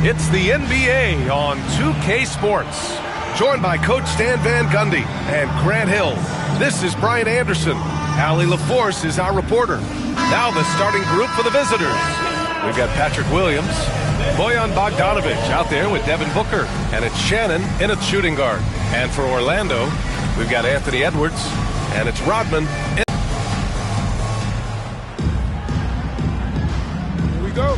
It's the NBA on 2K Sports. Joined by Coach Stan Van Gundy and Grant Hill. This is Brian Anderson. Allie LaForce is our reporter. Now the starting group for the visitors. We've got Patrick Williams, Bojan Bogdanovic out there with Devin Booker, and it's Shannon in at shooting guard. And for Orlando, we've got Anthony Edwards, and it's Rodman. Here we go.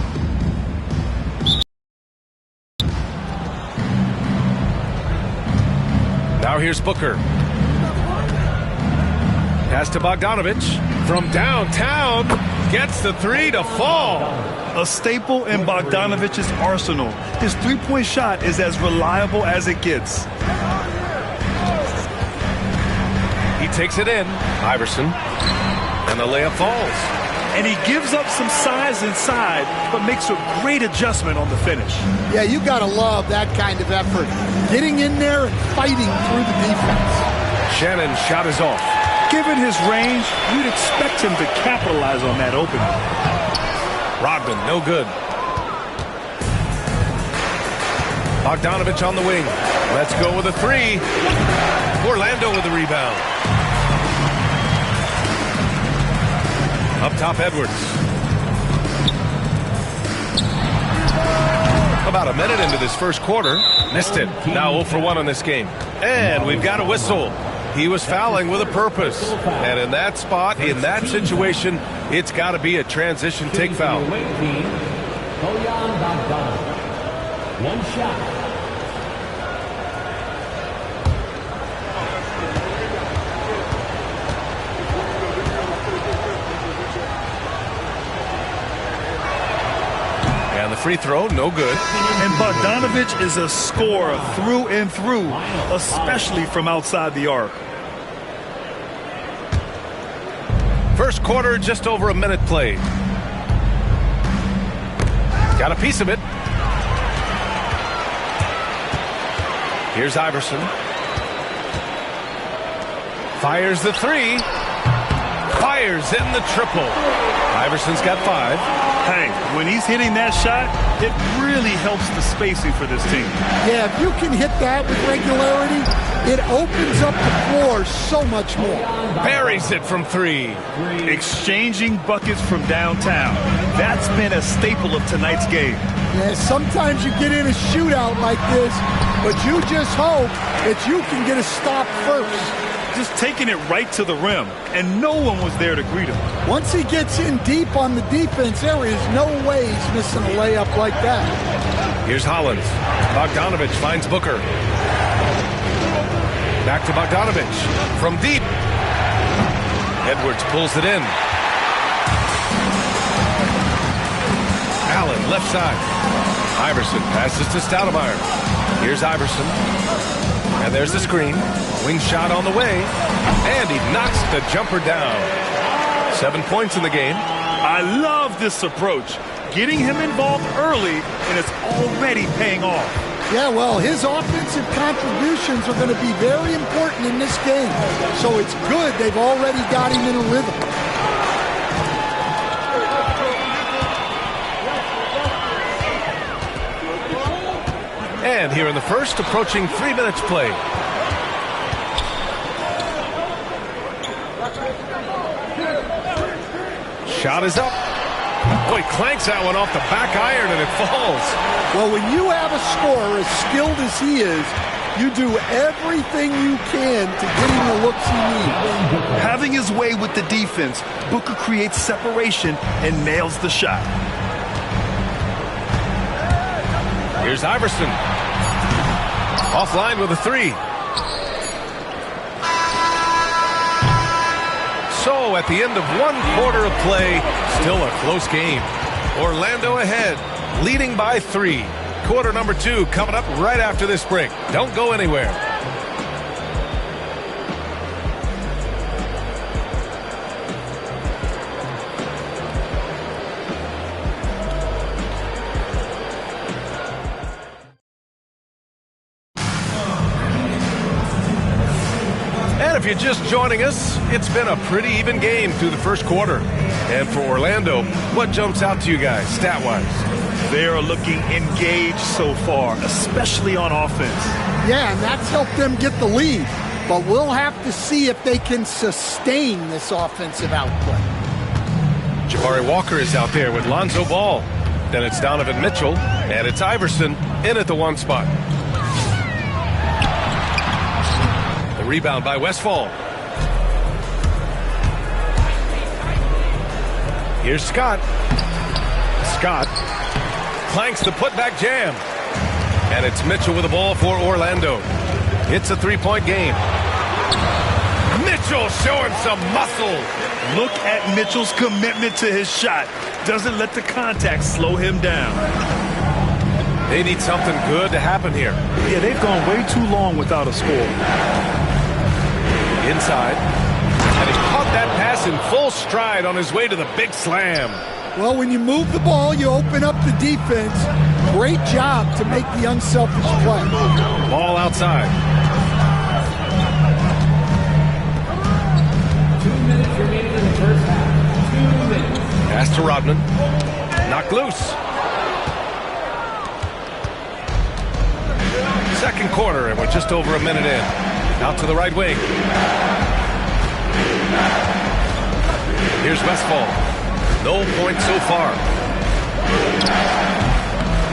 Now here's Booker. Pass to Bogdanovic from downtown. Gets the three to fall. A staple in Bogdanovic's arsenal. His three-point shot is as reliable as it gets. He takes it in. Iverson. And the layup falls. And he gives up some size inside, but makes a great adjustment on the finish. Yeah, you got to love that kind of effort. Getting in there and fighting through the defense. Shannon's shot is off. Given his range, you'd expect him to capitalize on that opening. Rodman, no good. Bogdanovic on the wing. Let's go with a three. Orlando with the rebound. Up top, Edwards. About a minute into this first quarter. Missed it. Now 0 for 1 in this game. And we've got a whistle. He was fouling with a purpose. And in that spot, in that situation, it's got to be a transition take foul. One shot. And the free throw, no good. And Bogdanovic is a scorer through and through, especially from outside the arc. First quarter, just over a minute played. Got a piece of it. Here's Iverson. Fires the three. Fires in the triple. Iverson's got 5. Hey, when he's hitting that shot, it really helps the spacing for this team. Yeah, if you can hit that with regularity, it opens up the floor so much more. Buries it from 3. Exchanging buckets from downtown. That's been a staple of tonight's game. Yeah, sometimes you get in a shootout like this, but you just hope that you can get a stop first. Just taking it right to the rim, and no one was there to greet him. Once he gets in deep on the defense, there is no way he's missing a layup like that. Here's Hollins. Bogdanovic finds Booker. Back to Bogdanovic. From deep. Edwards pulls it in. Allen, left side. Iverson passes to Stoudemire. Here's Iverson. And there's the screen. Wing shot on the way. And he knocks the jumper down. 7 points in the game. I love this approach. Getting him involved early, and it's already paying off. Yeah, well, his offensive contributions are going to be very important in this game. So it's good they've already got him in a rhythm. And here in the first, approaching 3 minutes played. Shot is up. Boy, clanks that one off the back iron and it falls. Well, when you have a scorer as skilled as he is, you do everything you can to get him the looks he needs. Having his way with the defense, Booker creates separation and nails the shot. Here's Iverson. Offline with a 3. So at the end of 1 quarter of play, still a close game. Orlando ahead, leading by 3. Quarter number 2 coming up right after this break. Don't go anywhere. And if you're just joining us, it's been a pretty even game through the first quarter. And for Orlando, what jumps out to you guys stat-wise? They're looking engaged so far, especially on offense. Yeah, and that's helped them get the lead. But we'll have to see if they can sustain this offensive output. Jabari Walker is out there with Lonzo Ball. Then it's Donovan Mitchell, and it's Iverson in at the 1 spot. The rebound by Westfall. Here's Scott. Scott clanks the putback jam. And it's Mitchell with the ball for Orlando. It's a 3-point game. Mitchell showing some muscle. Look at Mitchell's commitment to his shot. Doesn't let the contact slow him down. They need something good to happen here. Yeah, they've gone way too long without a score. Inside. And he caught that pass in full stride on his way to the big slam. Well, when you move the ball, you open up the defense. Great job to make the unselfish play. Ball outside. 2 minutes remaining in the first half. 2 minutes. Pass to Rodman. Knocked loose. Second quarter, and we're just over a minute in. Out to the right wing. Here's Westfall. No points so far.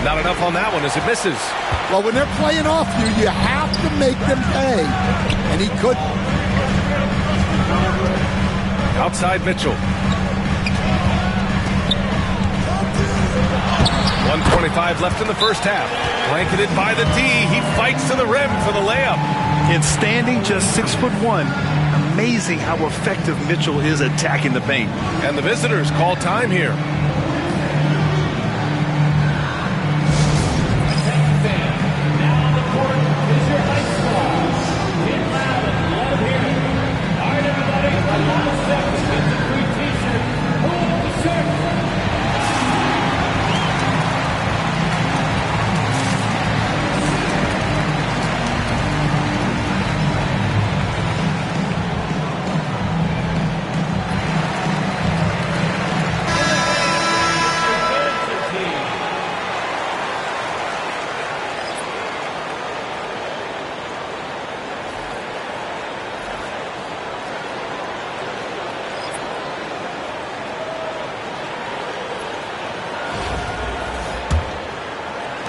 Not enough on that one as it misses. Well, when they're playing off you, you have to make them pay. And he couldn't. Outside Mitchell. 1:25 left in the first half. Blanketed by the D. He fights to the rim for the layup. In standing just 6'1", amazing how effective Mitchell is attacking the paint. And the visitors call time here.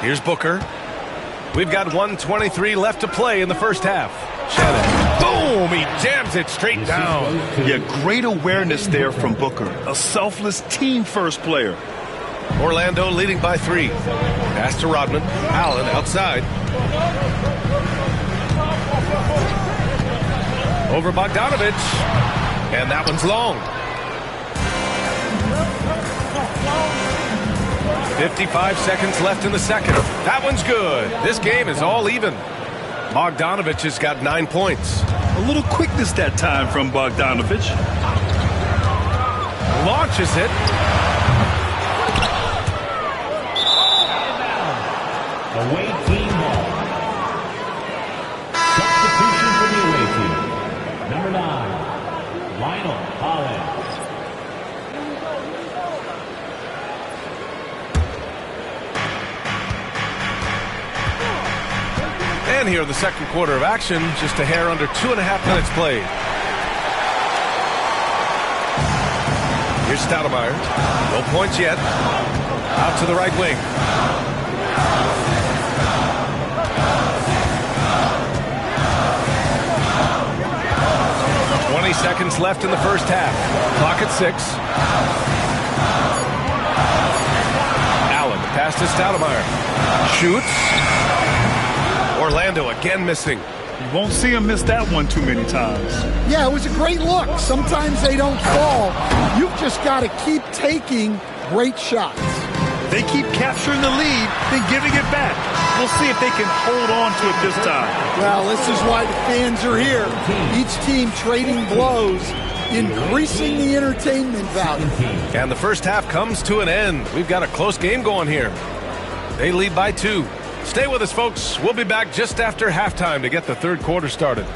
Here's Booker. We've got 1:23 left to play in the first half. Shannon. Boom! He jams it straight down. Yeah, great awareness there from Booker. A selfless team-first player. Orlando leading by 3. Pass to Rodman. Allen outside. Over Bogdanovich. And that one's long. 55 seconds left in the second. That one's good. This game is all even. Bogdanovich has got 9 points. A little quickness that time from Bogdanovich. Launches it. Away team ball. Substitution for the away team. Number 9, Lionel Hollins. And here, the second quarter of action, just a hair under 2.5 minutes played. Here's Stoudemire. No points yet. Out to the right wing. Seconds left in the first half. Clock at 6. Allen pass to Stoudemire. Shoots. Orlando again missing. You won't see him miss that one too many times. Yeah, it was a great look. Sometimes they don't fall. You've just got to keep taking great shots. They keep capturing the lead, then giving it back. We'll see if they can hold on to it this time. Well, this is why the fans are here. Each team trading blows, increasing the entertainment value. And the first half comes to an end. We've got a close game going here. They lead by 2. Stay with us, folks. We'll be back just after halftime to get the third quarter started.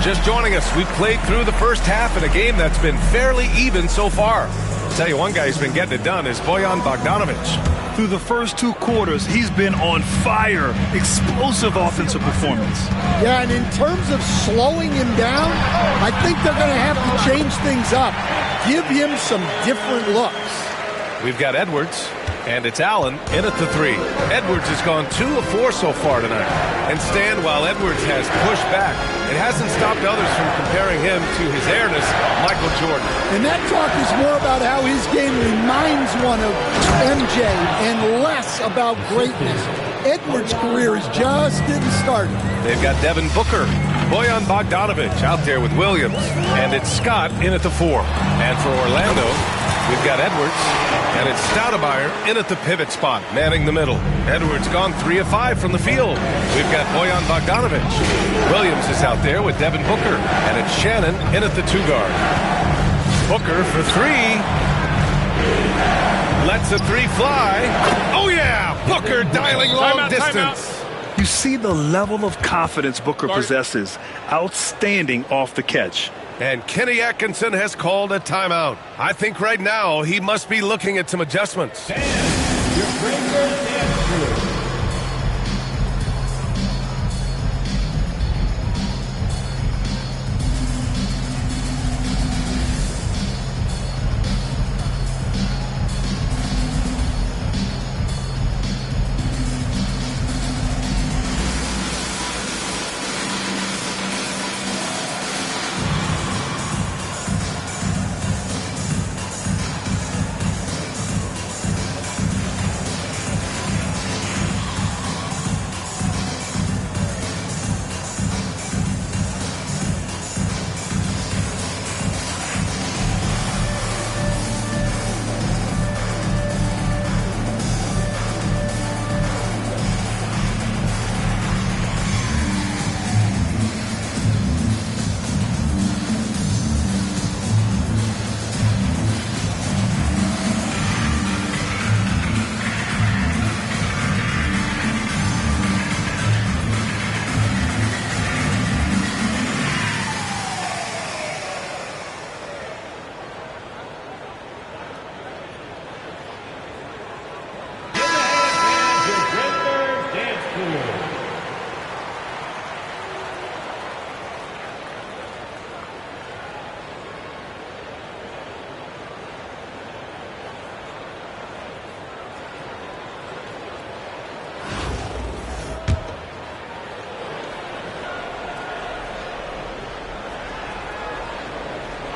just joining us, we've played through the first half in a game that's been fairly even so far. I'll tell you, one guy who's been getting it done is Bojan Bogdanovic. Through the first 2 quarters, he's been on fire. Explosive offensive performance. Yeah, and in terms of slowing him down, I think they're going to have to change things up. Give him some different looks. We've got Edwards, and it's Allen in at the 3. Edwards has gone 2 of 4 so far tonight. And Stan, while Edwards has pushed back, it hasn't stopped others from comparing him to his heiress, Michael Jordan. And that talk is more about how his game reminds one of MJ and less about greatness. Edwards' career is just getting started. They've got Devin Booker, Bojan Bogdanovic out there with Williams, and it's Scott in at the 4. And for Orlando, we've got Edwards, and it's Stoudemire in at the pivot spot, manning the middle. Edwards gone 3 of 5 from the field. We've got Bojan Bogdanovic. Williams is out there with Devin Booker, and it's Shannon in at the 2 guard. Booker for 3. Lets a 3 fly. Oh yeah! Booker dialing long distance. You see the level of confidence Booker possesses. Outstanding off the catch. And Kenny Atkinson has called a timeout. I think right now he must be looking at some adjustments.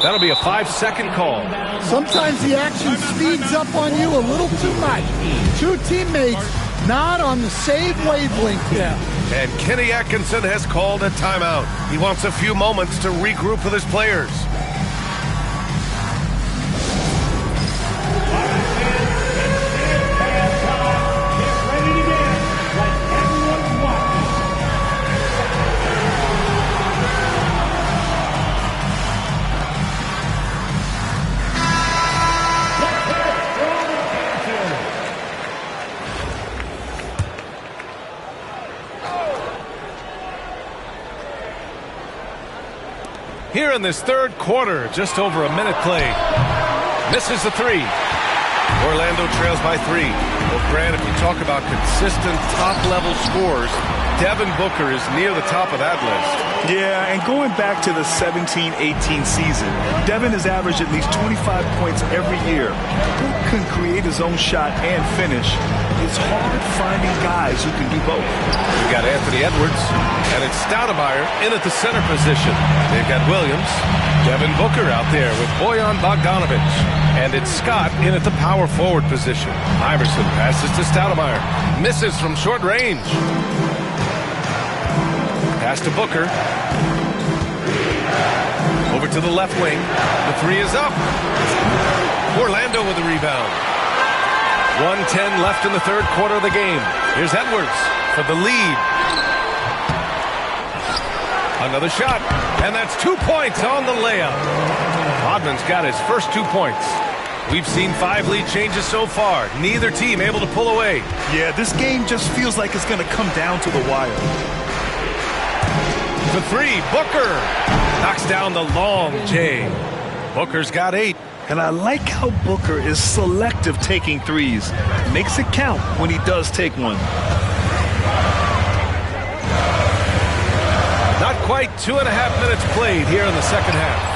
That'll be a 5-second call. Sometimes the action speeds up on you a little too much. 2 teammates not on the same wavelength yet. And Kenny Atkinson has called a timeout. He wants a few moments to regroup with his players. Here in this third quarter, just over a minute played. Misses the 3. Orlando trails by 3. Well, Grant, if you talk about consistent top-level scores, Devin Booker is near the top of that list. Yeah, and going back to the 17-18 season, Devin has averaged at least 25 points every year. Book can create his own shot and finish. It's hard finding guys who can do both. We've got Anthony Edwards, and it's Stoudemire in at the center position. They've got Williams, Devin Booker out there with Bojan Bogdanovic, and it's Scott in at the power forward position. Iverson passes to Stoudemire, misses from short range. Pass to Booker. Over to the left wing. The 3 is up. Orlando with the rebound. 1:10 left in the third quarter of the game. Here's Edwards for the lead. Another shot, and that's 2 points on the layup. Rodman's got his first 2 points. We've seen 5 lead changes so far. Neither team able to pull away. Yeah, this game just feels like it's going to come down to the wire. For three, Booker knocks down the long J. Booker's got 8. And I like how Booker is selective taking threes. Makes it count when he does take one. Not quite 2.5 minutes played here in the second half.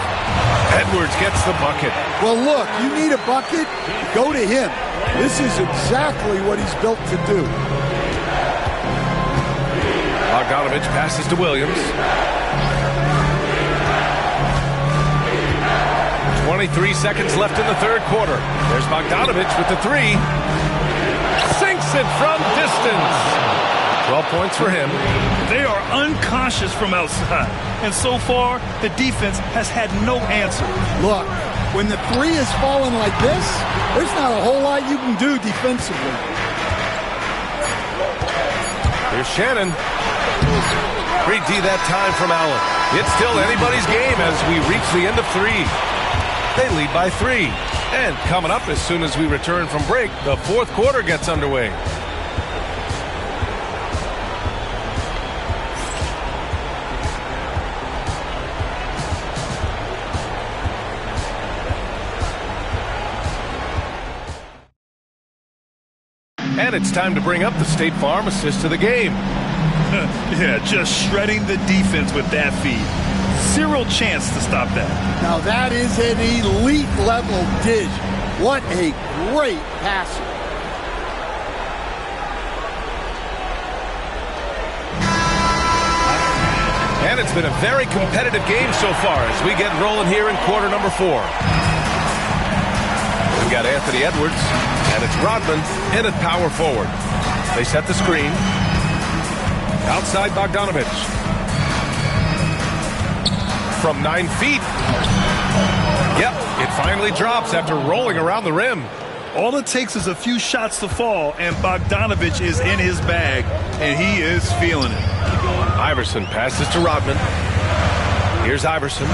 Edwards gets the bucket. Well, look, you need a bucket, go to him. This is exactly what he's built to do. Bogdanovich passes to Williams. 23 seconds left in the third quarter. There's Bogdanovich with the 3. Sinks it from distance. 12 points for him. They are unconscious from outside. And so far, the defense has had no answer. Look, when the 3 is falling like this, there's not a whole lot you can do defensively. Here's Shannon. 3D that time from Allen. It's still anybody's game as we reach the end of 3. They lead by 3. And coming up as soon as we return from break, the fourth quarter gets underway. And it's time to bring up the State Farm assist to the game. Yeah, just shredding the defense with that feed. Zero chance to stop that. Now that is an elite level dish. What a great passer. And it's been a very competitive game so far as we get rolling here in quarter number 4. We've got Anthony Edwards, and it's Rodman in at power forward. They set the screen. Outside Bogdanovich. From 9 feet. Yep, it finally drops after rolling around the rim. All it takes is a few shots to fall, and Bogdanovich is in his bag, and he is feeling it. Iverson passes to Rodman. Here's Iverson.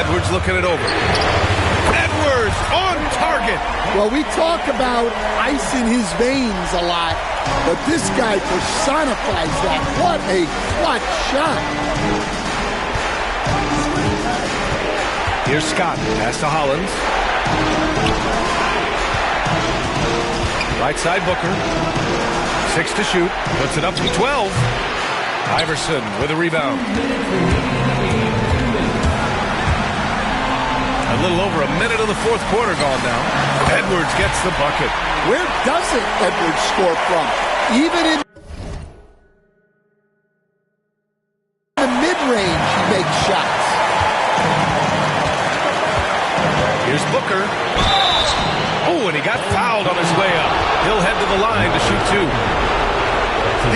Edwards looking it over. Edwards on target. Well, we talk about ice in his veins a lot, but this guy personifies that. What a clutch shot. Here's Scott. Pass to Hollins. Right side Booker. 6 to shoot. Puts it up to 12. Iverson with a rebound. A little over a minute of the fourth quarter gone now. Edwards gets the bucket. Where doesn't Edwards score from? Even in the mid-range, he makes shots. Here's Booker. Oh, and he got fouled on his way up. He'll head to the line to shoot 2.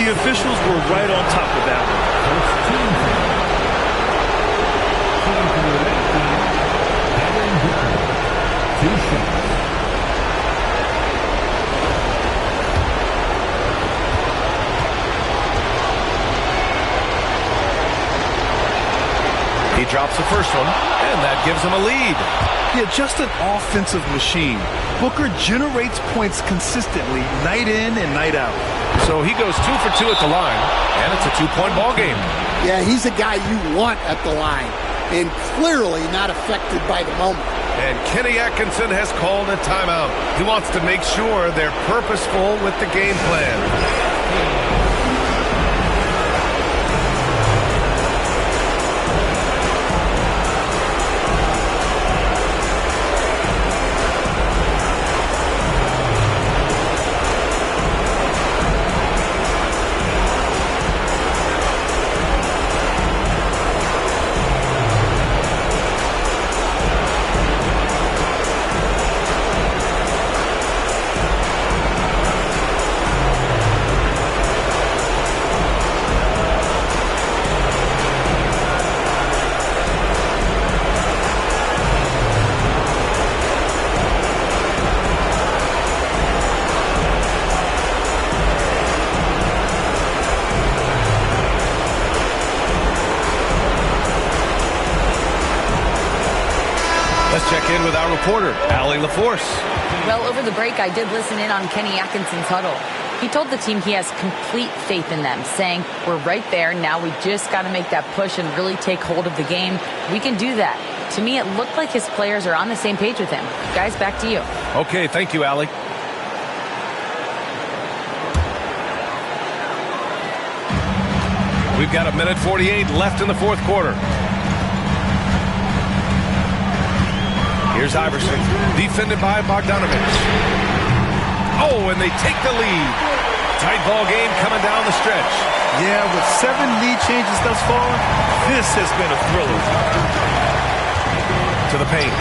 The officials were right on top of that He drops the first one, and that gives him a lead. Yeah, just an offensive machine. Booker generates points consistently, night in and night out. So he goes 2 for 2 at the line, and it's a 2-point ball game. Yeah, he's a guy you want at the line, and clearly not affected by the moment. And Kenny Atkinson has called a timeout. He wants to make sure they're purposeful with the game plan. Let's check in with our reporter, Allie LaForce. Well, over the break, I did listen in on Kenny Atkinson's huddle. He told the team he has complete faith in them, saying, "We're right there. Now we just got to make that push and really take hold of the game. We can do that." To me, it looked like his players are on the same page with him. Guys, back to you. Okay, thank you, Allie. We've got 1:48 left in the fourth quarter. Here's Iverson, defended by Bogdanovich. Oh, and they take the lead. Tight ball game coming down the stretch. Yeah, with 7 lead changes thus far, this has been a thriller. To the paint.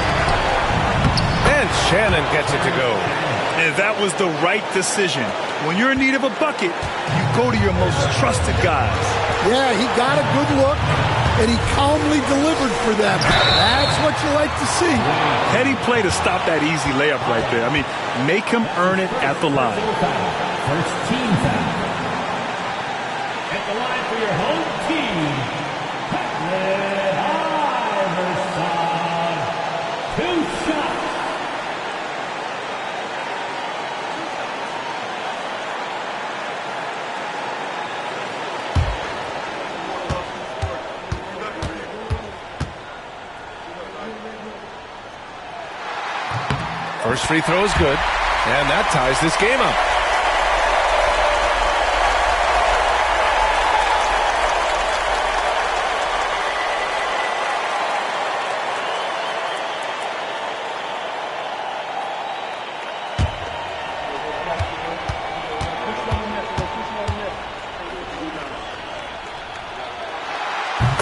And Shannon gets it to go. And that was the right decision. When you're in need of a bucket, you go to your most trusted guys. Yeah, he got a good look, and he calmly delivered for them. That's what you like to see. Heady play to stop that easy layup right there. I mean, make him earn it at the line. First team foul. At the line for your home team, Iverson. 2 shots. First free throw is good, and that ties this game up.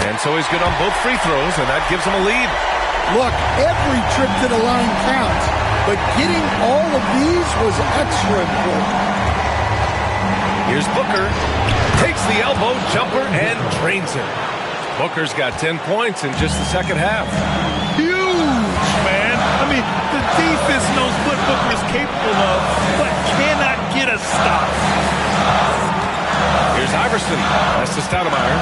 And so he's good on both free throws, and that gives him a lead. Look, every trip to the line counts, but getting all of these was extra important. Here's Booker. Takes the elbow jumper and drains it. Booker's got 10 points in just the second half. Huge, man. I mean, the defense knows what Booker is capable of, but cannot get a stop. Here's Iverson. That's to Stoudemire.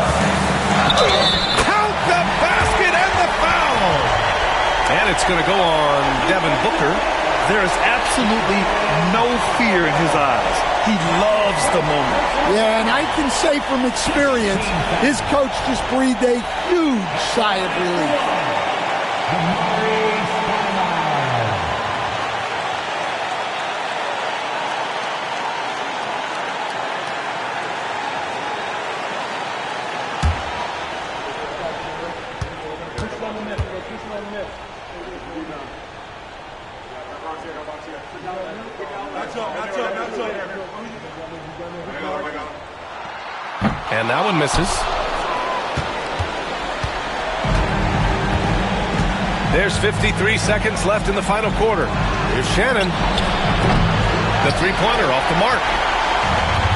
Count the basket and the foul! And it's going to go on Devin Booker. There is absolutely no fear in his eyes. He loves the moment. Yeah, and I can say from experience, his coach just breathed a huge sigh of relief. And that one misses. There's 53 seconds left in the final quarter. Here's Shannon. The three-pointer off the mark.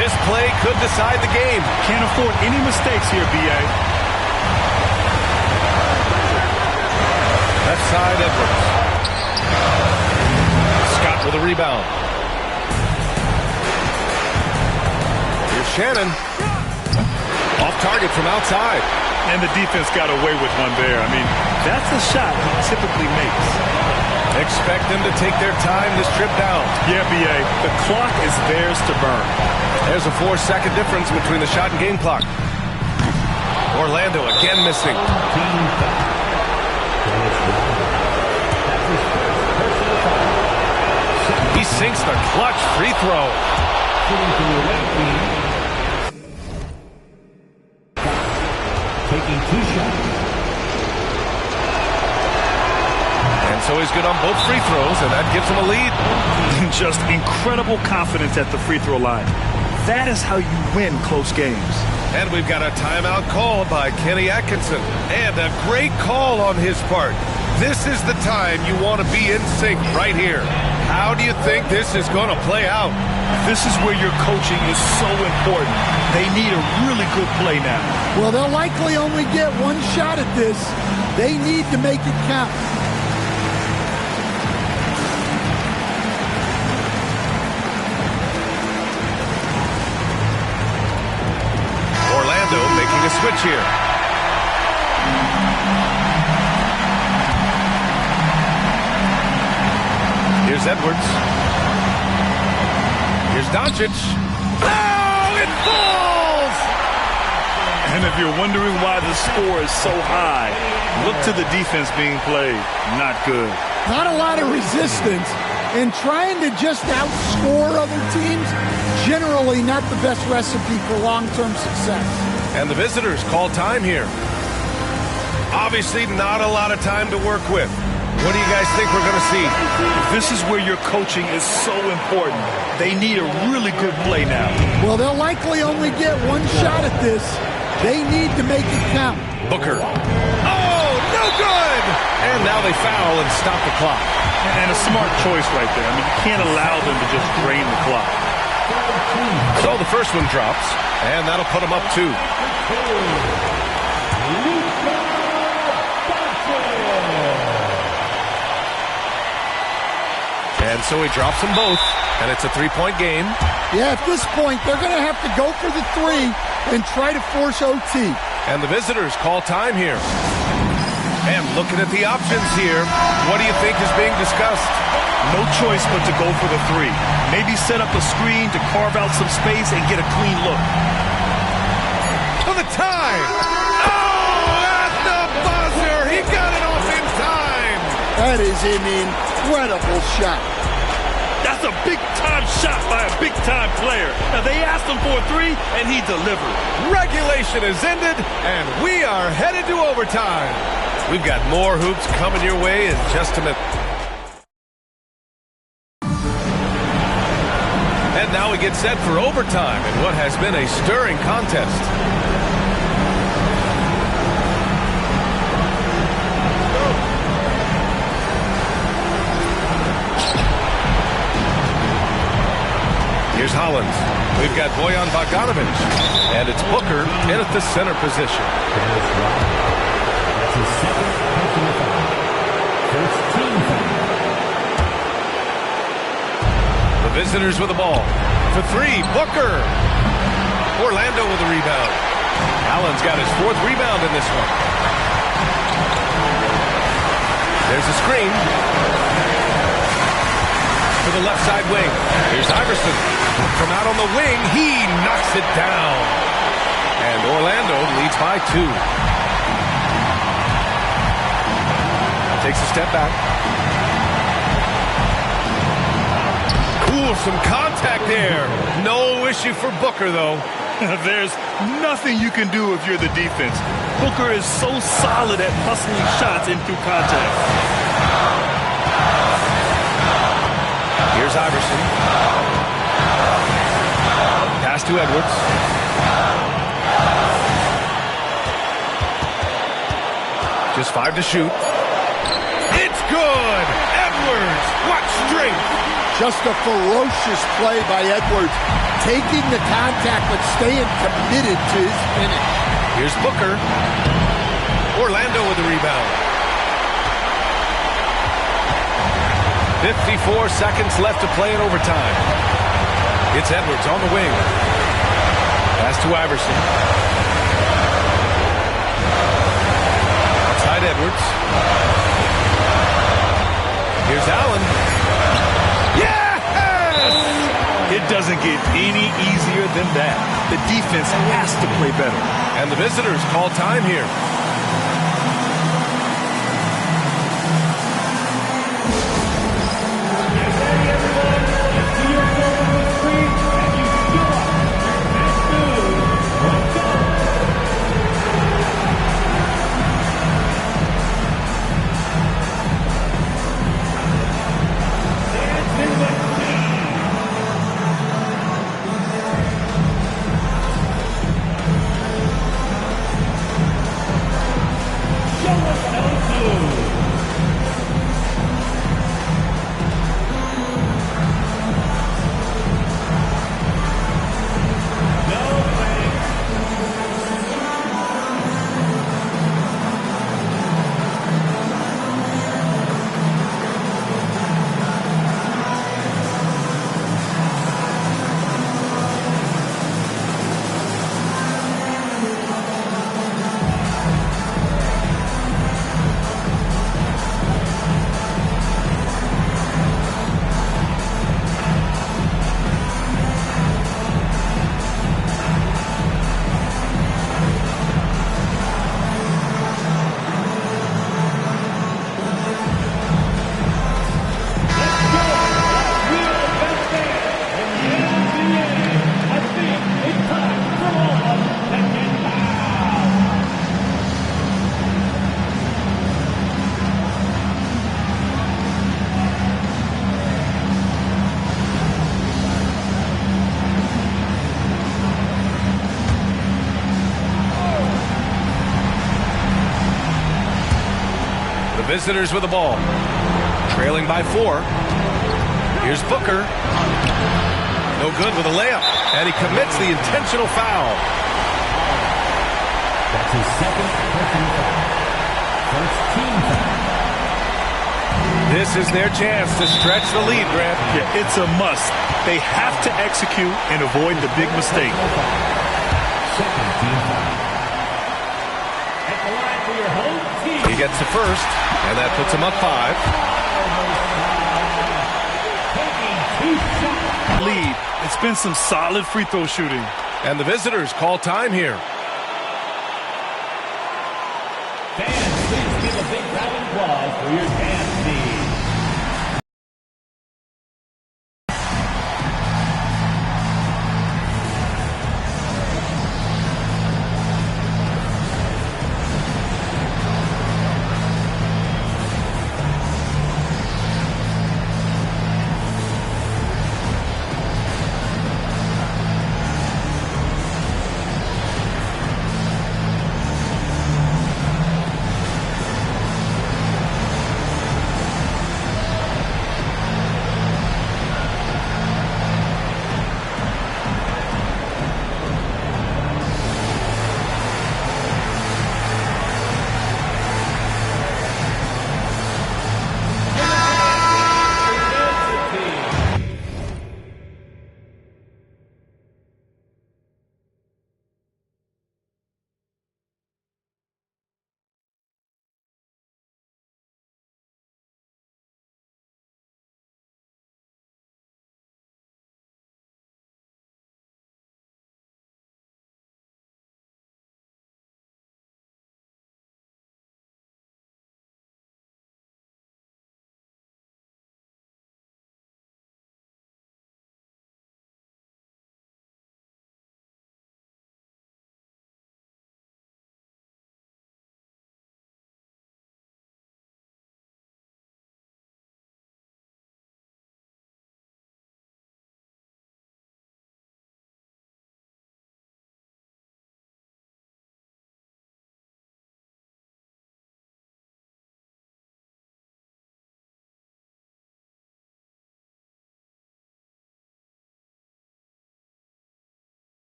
This play could decide the game. Can't afford any mistakes here, B.A. Left side, Edwards. Scott with a rebound. Here's Shannon. Off target from outside. And the defense got away with one there. I mean, that's a shot he typically makes. Expect them to take their time this trip down. Yeah, B.A., the clock is theirs to burn. There's a 4-second difference between the shot and game clock. Orlando again missing. He sinks the clutch free throw. Taking 2 shots. And so he's good on both free throws, and that gives him a lead. Just incredible confidence at the free throw line. That is how you win close games. And we've got a timeout call by Kenny Atkinson. And a great call on his part. This is the time you want to be in sync right here. How do you think this is going to play out? This is where your coaching is so important. They need a really good play now. Well, they'll likely only get one shot at this. They need to make it count. Orlando making a switch here. Here's Edwards. Here's Doncic. And if you're wondering why the score is so high, look to the defense being played. Not good. Not a lot of resistance. And trying to just outscore other teams, generally not the best recipe for long-term success. And the visitors call time here. Obviously not a lot of time to work with. What do you guys think we're going to see? This is where your coaching is so important. They need a really good play now. Well, they'll likely only get one shot at this. They need to make it count. Booker. Oh, no good! And now they foul and stop the clock. And a smart choice right there. I mean, you can't allow them to just drain the clock. So the first one drops, and that'll put them up 2. And so he drops them both, and it's a 3-point game. Yeah, at this point, they're going to have to go for the 3 and try to force OT. And the visitors call time here. And looking at the options here, what do you think is being discussed? No choice but to go for the 3. Maybe set up a screen to carve out some space and get a clean look. For the time! Oh, at the buzzer! He got it off in time! That is an incredible shot. That's a big-time shot by a big-time player. Now, they asked him for a 3, and he delivered. Regulation is ended, and we are headed to overtime. We've got more hoops coming your way in just a minute. And now we get set for overtime in what has been a stirring contest. Here's Hollins. We've got Bojan Bogdanovic. And it's Booker in at the center position. That's his second personal foul. First team foul. The visitors with the ball. For 3, Booker. Orlando with the rebound. Allen's got his 4th rebound in this one. There's a screen. To the left side wing. Here's Iverson. From out on the wing, he knocks it down. And Orlando leads by 2. Takes a step back. Cool, some contact there. No issue for Booker, though. There's nothing you can do if you're the defense. Booker is so solid at hustling shots in through contact. Here's Iverson. Pass to Edwards. Just 5 to shoot. It's good! Edwards! What strength! Just a ferocious play by Edwards. Taking the contact but staying committed to his finish. Here's Booker. Orlando with the rebound. 54 seconds left to play in overtime. It's Edwards on the wing. Pass to Iverson. Outside Edwards. Here's Allen. Yes! It doesn't get any easier than that. The defense has to play better. And the visitors call time here. visitors with the ball. Trailing by 4. Here's Booker. No good with a layup. And he commits the intentional foul. That's his second personal foul. First team foul. This is their chance to stretch the lead, Grant. Yeah, it's a must. They have to execute and avoid the big mistake. Second team foul. At the line for your home team. He gets the first, and that puts him up 5. Taking 2 shots. Lead. It's been some solid free throw shooting. And the visitors call time here. Fans, please give a big round of applause for your dance team.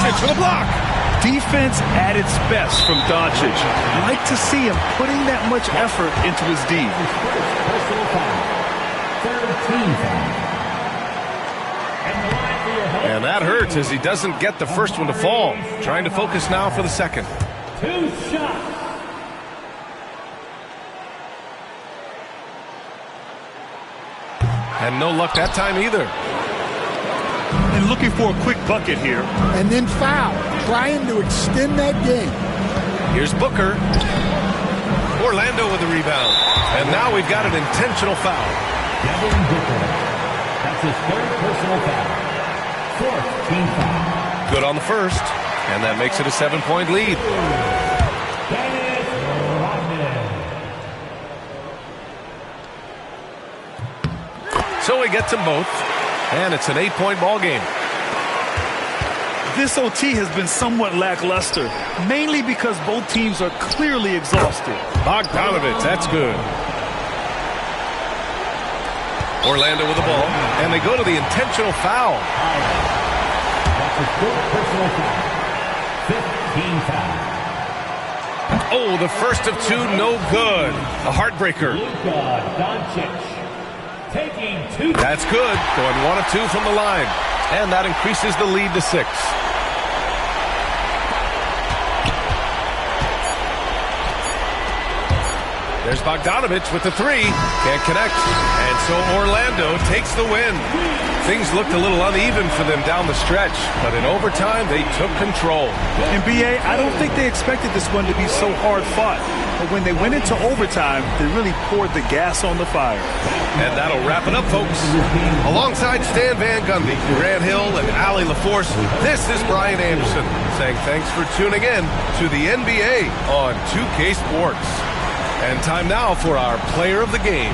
Doncic for the block. Defense at its best from Doncic. I like to see him putting that much effort into his D. Personal foul. 13 foul. And that hurts as he doesn't get the first one to fall. Trying to focus now for the second. 2 shots. And no luck that time either. And looking for a quick bucket here. And then foul, trying to extend that game. Here's Booker. Orlando with the rebound. And now we've got an intentional foul. Devin Booker. That's his 3rd personal foul. 4th team foul. Good on the first. And that makes it a 7-point lead. Dennis Rodman. So he gets them both. And it's an 8-point ball game. This OT has been somewhat lackluster, mainly because both teams are clearly exhausted. Bogdanovich, that's good. Orlando with the ball, and they go to the intentional foul. That's his 4th personal foul. 5th team foul. Oh, the first of 2, no good. A heartbreaker. Luka Doncic taking 2. That's good, going 1 of 2 from the line. And that increases the lead to 6. There's Bogdanovich with the 3. Can't connect. And so Orlando takes the win. Things looked a little uneven for them down the stretch, but in overtime, they took control. And BA, I don't think they expected this one to be so hard fought. But when they went into overtime, they really poured the gas on the fire. And that'll wrap it up, folks. Alongside Stan Van Gundy, Grant Hill, and Allie LaForce, this is Brian Anderson saying thanks for tuning in to the NBA on 2K Sports. And time now for our player of the game.